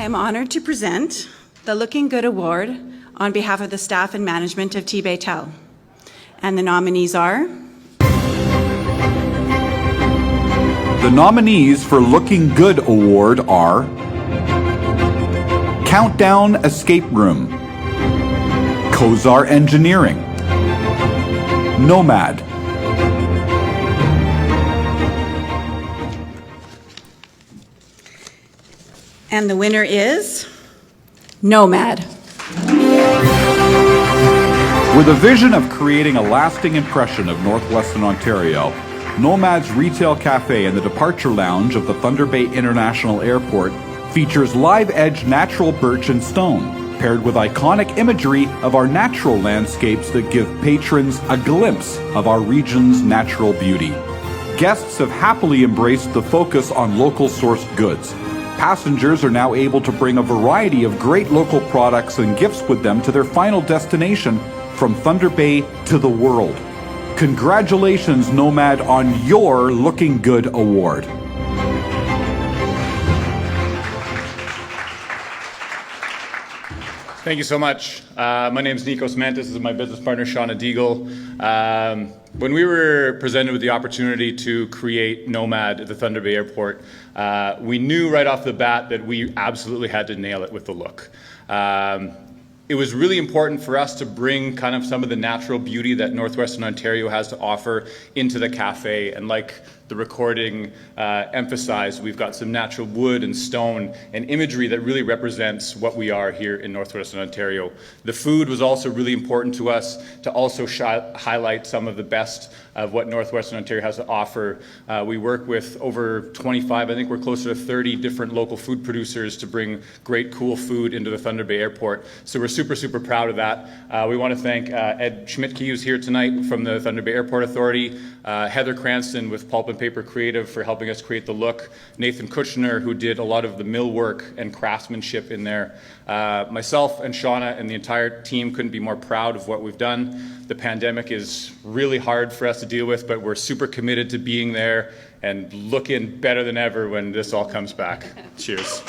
am honored to present the Looking Good Award on behalf of the staff and management of T-Baytel. And the nominees are... The nominees for Looking Good Award are Countdown Escape Room, Kozar Engineering, NOMAD, and the winner is NOMAD. With a vision of creating a lasting impression of Northwestern Ontario, NOMAD's Retail Cafe and the Departure Lounge of the Thunder Bay International Airport features live-edge natural birch and stone, paired with iconic imagery of our natural landscapes that give patrons a glimpse of our region's natural beauty. Guests have happily embraced the focus on local sourced goods. Passengers are now able to bring a variety of great local products and gifts with them to their final destination from Thunder Bay to the world. Congratulations, NOMAD, on your Looking Good Award. Thank you so much. My name is Nikos Mantis. This is my business partner, Shauna Deagle. When we were presented with the opportunity to create NOMAD at the Thunder Bay Airport, we knew right off the bat that we absolutely had to nail it with the look. It was really important for us to bring kind of some of the natural beauty that Northwestern Ontario has to offer into the cafe. And like the recording emphasized, we've got some natural wood and stone and imagery that really represents what we are here in Northwestern Ontario. The food was also really important to us to also highlight some of the best of what Northwestern Ontario has to offer. We work with over 25, I think we're closer to 30 different local food producers to bring great, cool food into the Thunder Bay Airport. So we're super, super proud of that. We want to thank Ed Schmidtke, who's here tonight from the Thunder Bay Airport Authority, Heather Cranston with Pulp and Paper Creative for helping us create the look, Nathan Kushner, who did a lot of the millwork and craftsmanship in there. Myself and Shauna and the entire team couldn't be more proud of what we've done. The pandemic is really hard for us to deal with, but we're super committed to being there and looking better than ever when this all comes back. Cheers.